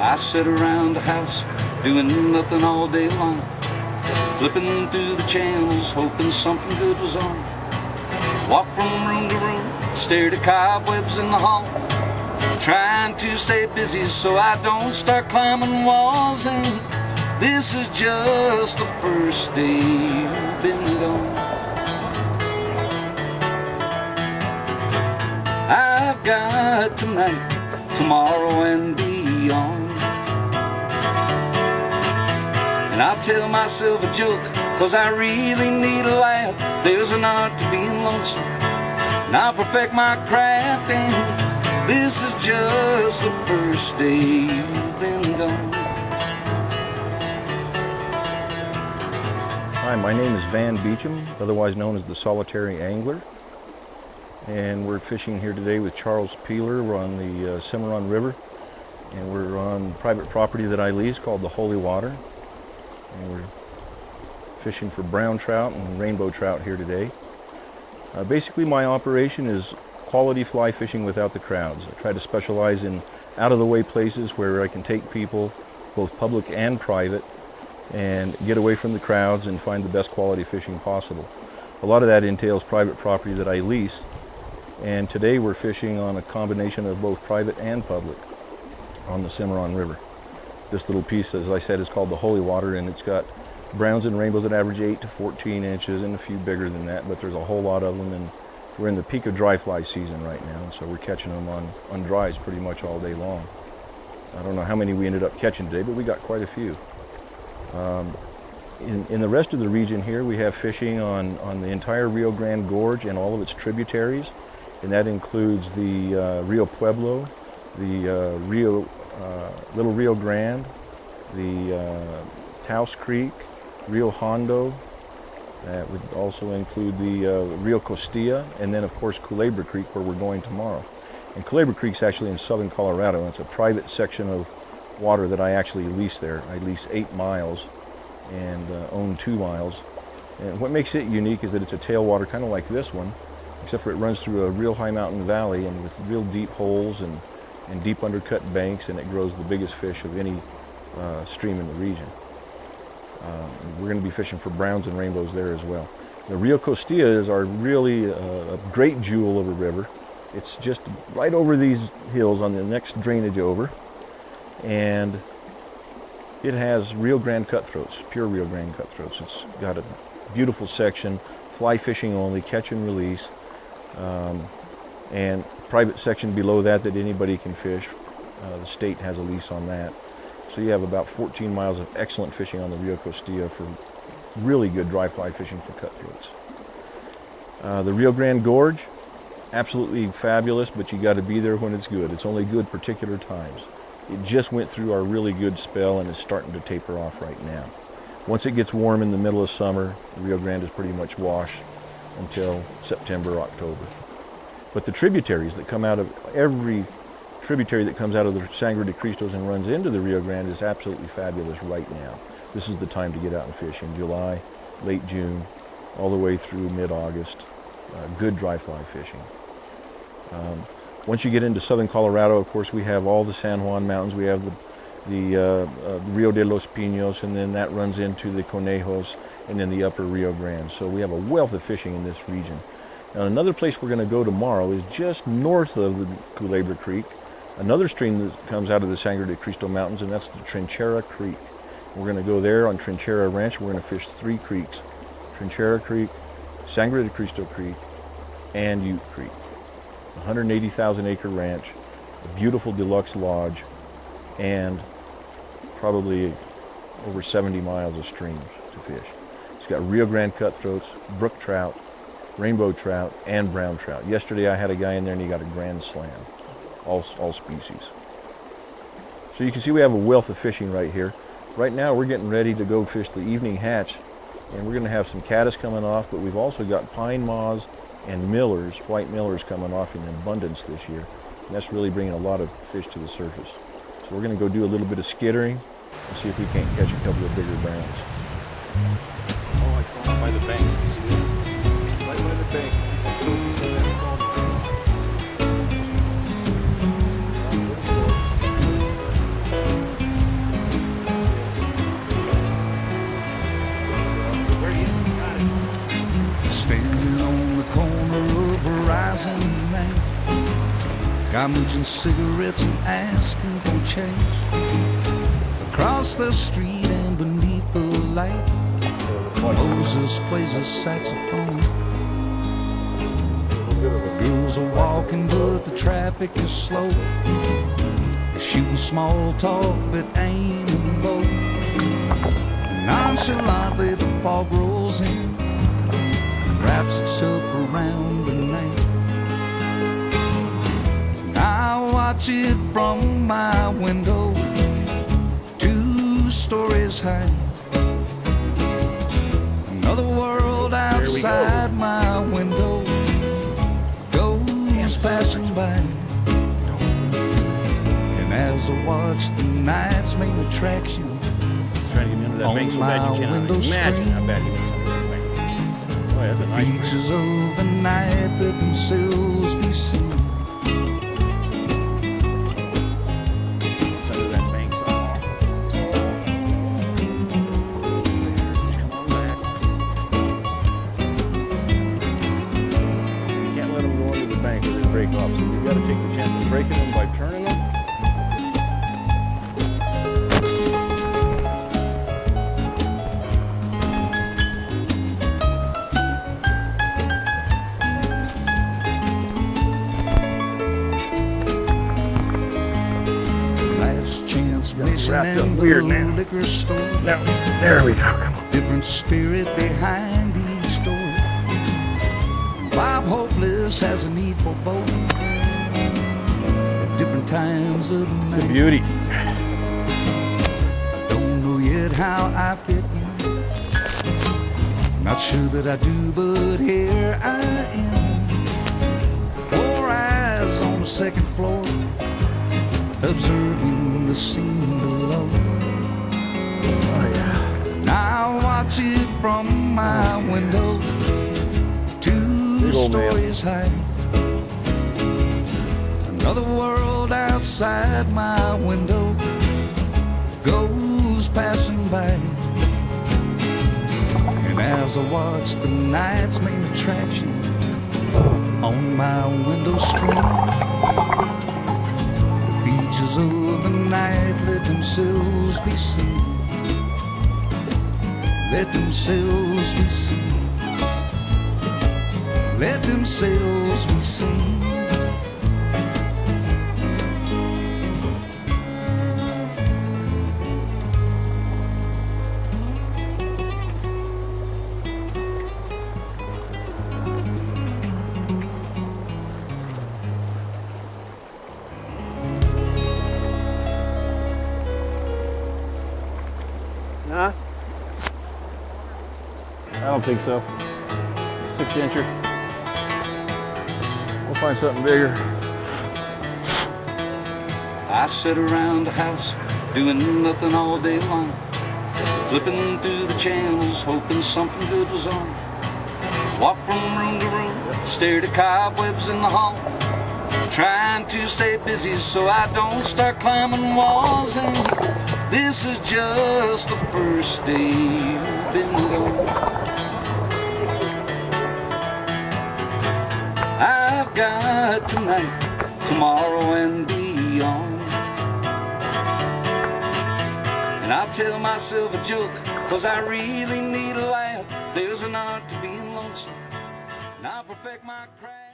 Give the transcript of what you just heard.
I sit around the house doing nothing all day long, flipping through the channels, hoping something good was on. Walk from room to room, stare at cobwebs in the hall, trying to stay busy so I don't start climbing walls. And this is just the first day you've been gone. I've got tonight, tomorrow and beyond. And I tell myself a joke, cause I really need a laugh. There's an art to being lonesome, and I'll perfect my craft. And this is just the first day you've been gone. Hi, my name is Beacham, otherwise known as the Solitary Angler. And we're fishing here today with Charles Peeler. We're on the Cimarron River, and we're on private property that I lease called the Holy Water. And we're fishing for brown trout and rainbow trout here today. Basically, my operation is quality fly fishing without the crowds. I try to specialize in out-of-the-way places where I can take people, both public and private, and get away from the crowds and find the best quality fishing possible. A lot of that entails private property that I lease, and today we're fishing on a combination of both private and public on the Cimarron River. This little piece, as I said, is called the Holy Water, and it's got browns and rainbows that average 8 to 14 inches and a few bigger than that, but there's a whole lot of them, and we're in the peak of dry fly season right now, and so we're catching them on dries pretty much all day long. I don't know how many we ended up catching today, but we got quite a few. In the rest of the region here, we have fishing on the entire Rio Grande Gorge and all of its tributaries, and that includes the Rio Pueblo, the Little Rio Grande, the Taos Creek, Rio Hondo. That would also include the Rio Costilla, and then of course Culebra Creek, where we're going tomorrow. And Culebra Creek's actually in southern Colorado, and it's a private section of water that I actually lease there. I lease 8 miles and own 2 miles. And what makes it unique is that it's a tailwater, kind of like this one, except for it runs through a real high mountain valley and with real deep holes and deep undercut banks, and it grows the biggest fish of any stream in the region. We're going to be fishing for browns and rainbows there as well. The Rio Costilla is our really a great jewel of a river. It's just right over these hills on the next drainage over, and it has Rio Grande cutthroats, pure Rio Grande cutthroats. It's got a beautiful section, fly fishing only, catch and release, and private section below that anybody can fish. The state has a lease on that. So you have about 14 miles of excellent fishing on the Rio Costilla for really good dry fly fishing for cutthroats. The Rio Grande Gorge, absolutely fabulous, but you got to be there when it's good. It's only good particular times. It just went through our really good spell and is starting to taper off right now. Once it gets warm in the middle of summer, the Rio Grande is pretty much washed until September, October. But the tributaries that come out of every tributary that comes out of the Sangre de Cristos and runs into the Rio Grande is absolutely fabulous right now. This is the time to get out and fish in July, late June, all the way through mid-August. Good dry fly fishing. Once you get into southern Colorado, of course, we have all the San Juan Mountains. We have the Rio de los Pinos, and then that runs into the Conejos, and then the upper Rio Grande. So we have a wealth of fishing in this region. Now, another place we're going to go tomorrow is just north of the Culebra Creek, another stream that comes out of the Sangre de Cristo Mountains, and that's the Trinchera Creek. We're going to go there on Trinchera Ranch. We're going to fish 3 creeks: Trinchera Creek, Sangre de Cristo Creek, and Ute Creek. 180,000 acre ranch, a beautiful deluxe lodge, and probably over 70 miles of streams to fish. It's got Rio Grande cutthroats, brook trout, rainbow trout, and brown trout. Yesterday I had a guy in there and he got a grand slam, all species. So you can see we have a wealth of fishing right here. Right now we're getting ready to go fish the evening hatch, and we're going to have some caddis coming off, but we've also got pine maws and millers, white millers, coming off in abundance this year. And that's really bringing a lot of fish to the surface. So we're going to go do a little bit of skittering and see if we can't catch a couple of bigger browns. Oh, I saw them by the bank. Right by the bank. standing on the corner of Horizon Lane, guy munching cigarettes and asking for change. Across the street and beneath the light, Moses plays a saxophone. Girls are walking but the traffic is slow. They're shooting small talk but aiming low. Nonchalantly the fog rolls in, wraps itself around the night. I watch it from my window, 2 stories high. Another world outside my window goes passing by. And as I watch the night's main attraction Trying to get me under that on bank so my bad you cannot window imagine screen, how bad you get something like that. Boy, that's a nice beaches of the night let themselves be seen. It's under that bank somewhere. Come on back. You can't let them go under the bank or they break off. So you've got to take the chance of breaking them by turning them. Wrapped up In weird the now. liquor store, No, there we go. Come on. different spirit behind each door. Bob Hopeless has a need for both at different times of the The night. beauty. Don't know yet how I fit in, not sure that I do, but here I am. 4 eyes on the 2nd floor, observing the scene below. Oh, yeah. I watch it from my window, 2 Big old man. stories high. Another world outside my window goes passing by. And as I watch the night's main attraction on my window screen, features of the night let themselves be seen. Let themselves be seen. Let themselves be seen. Huh? I don't think so. 6-incher. We'll find something bigger. I sit around the house doing nothing all day long, flipping through the channels hoping something good was on. Walk from room to room, stare at cobwebs in the hall, trying to stay busy so I don't start climbing walls. And this is just the first day you've been gone. I've got tonight, tomorrow and beyond. And I tell myself a joke, 'cause I really need a laugh. There's an art to being lonesome, and I perfect my craft.